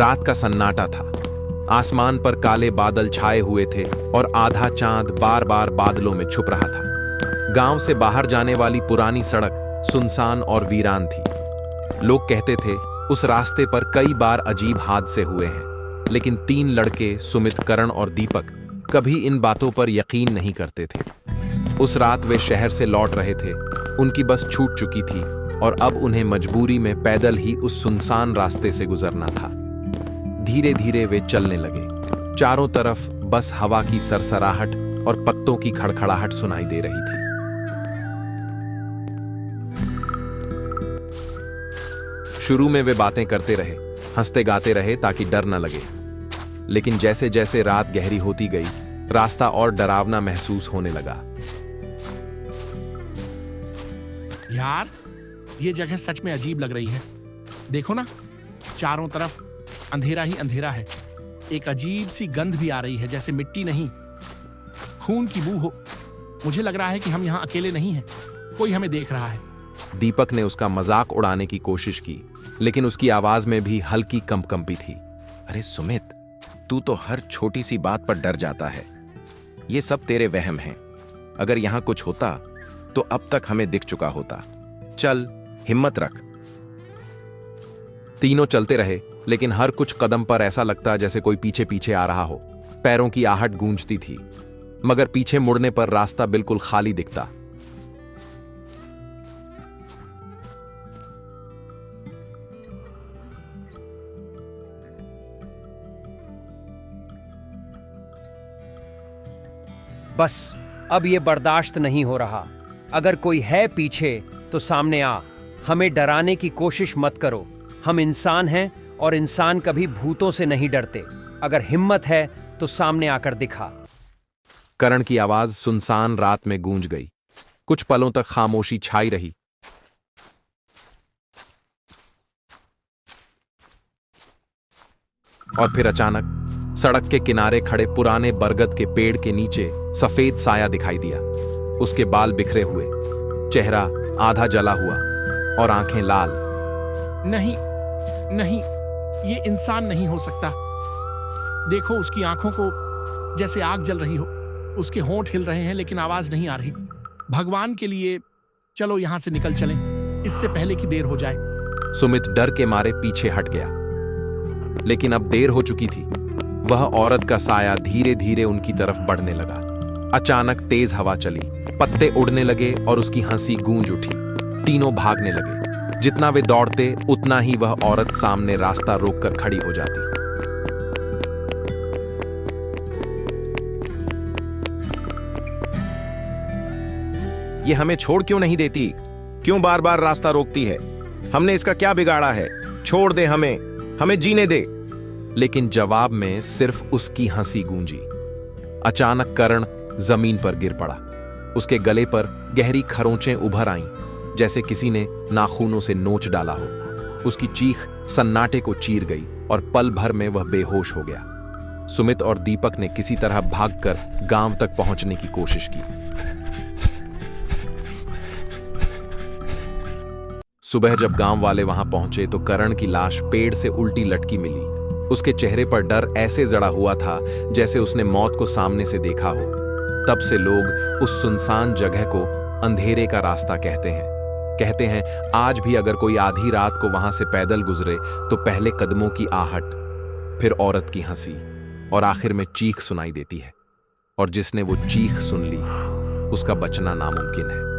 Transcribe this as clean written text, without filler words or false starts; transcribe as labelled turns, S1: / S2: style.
S1: रात का सन्नाटा था। आसमान पर काले बादल छाए हुए थे और आधा चांद बार बार बादलों में छुप रहा था। गांव से बाहर जाने वाली पुरानी सड़क सुनसान और वीरान थी। लोग कहते थे उस रास्ते पर कई बार अजीब हादसे हुए हैं, लेकिन 3 लड़के सुमित, करण और दीपक कभी इन बातों पर यकीन नहीं करते थे। उस रात वे शहर से लौट रहे थे, उनकी बस छूट चुकी थी और अब उन्हें मजबूरी में पैदल ही उस सुनसान रास्ते से गुजरना था। धीरे धीरे वे चलने लगे। चारों तरफ बस हवा की सरसराहट और पत्तों की खड़खड़ाहट सुनाई दे रही थी। शुरू में वे बातें करते रहे, हंसते गाते रहे ताकि डर न लगे, लेकिन जैसे जैसे रात गहरी होती गई, रास्ता और डरावना महसूस होने लगा।
S2: यार, ये जगह सच में अजीब लग रही है। देखो ना, चारों तरफ अंधेरा ही अंधेरा है। एक अजीब सी गंध भी आ रही है, जैसे मिट्टी नहीं, खून की बू हो। मुझे लग रहा है कि हम यहाँ अकेले नहीं हैं, कोई हमें देख रहा है।
S1: दीपक ने उसका मजाक उड़ाने की कोशिश की, लेकिन उसकी आवाज में भी हल्की कंपकंपी थी।
S3: अरे सुमित, तू तो हर छोटी सी बात पर डर जाता है। ये सब तेरे वहम हैं। अगर यहाँ कुछ होता तो अब तक हमें दिख चुका होता। चल, हिम्मत रख।
S1: तीनों चलते रहे, लेकिन हर कुछ कदम पर ऐसा लगता जैसे कोई पीछे पीछे आ रहा हो। पैरों की आहट गूंजती थी, मगर पीछे मुड़ने पर रास्ता बिल्कुल खाली दिखता।
S4: बस अब ये बर्दाश्त नहीं हो रहा। अगर कोई है पीछे तो सामने आ। हमें डराने की कोशिश मत करो। हम इंसान हैं और इंसान कभी भूतों से नहीं डरते। अगर हिम्मत है तो सामने आकर दिखा।
S1: करण की आवाज सुनसान रात में गूंज गई। कुछ पलों तक खामोशी छाई रही। और फिर अचानक सड़क के किनारे खड़े पुराने बरगद के पेड़ के नीचे सफेद साया दिखाई दिया। उसके बाल बिखरे हुए, चेहरा आधा जला हुआ और आंखें लाल।
S2: नहीं नहीं, ये इंसान नहीं हो सकता। देखो उसकी आंखों को, जैसे आग जल रही हो। उसके होंठ हिल रहे हैं, लेकिन आवाज नहीं आ रही। भगवान के लिए चलो यहां से निकल चलें, इससे पहले कि देर हो जाए।
S1: सुमित डर के मारे पीछे हट गया, लेकिन अब देर हो चुकी थी। वह औरत का साया धीरे धीरे उनकी तरफ बढ़ने लगा। अचानक तेज हवा चली, पत्ते उड़ने लगे और उसकी हंसी गूंज उठी। तीनों भागने लगे। जितना वे दौड़ते, उतना ही वह औरत सामने रास्ता रोककर खड़ी हो जाती।
S3: ये हमें छोड़ क्यों नहीं देती? क्यों बार बार रास्ता रोकती है? हमने इसका क्या बिगाड़ा है? छोड़ दे हमें जीने दे।
S1: लेकिन जवाब में सिर्फ उसकी हंसी गूंजी। अचानक करण जमीन पर गिर पड़ा। उसके गले पर गहरी खरोंचें उभर आईं, जैसे किसी ने नाखूनों से नोच डाला हो। उसकी चीख सन्नाटे को चीर गई और पल भर में वह बेहोश हो गया। सुमित और दीपक ने किसी तरह भागकर गांव तक पहुंचने की कोशिश की। सुबह जब गांव वाले वहां पहुंचे तो करण की लाश पेड़ से उल्टी लटकी मिली। उसके चेहरे पर डर ऐसे जड़ा हुआ था जैसे उसने मौत को सामने से देखा हो। तब से लोग उस सुनसान जगह को अंधेरे का रास्ता कहते हैं आज भी अगर कोई आधी रात को वहां से पैदल गुजरे तो पहले कदमों की आहट, फिर औरत की हंसी और आखिर में चीख सुनाई देती है। और जिसने वो चीख सुन ली, उसका बचना नामुमकिन है।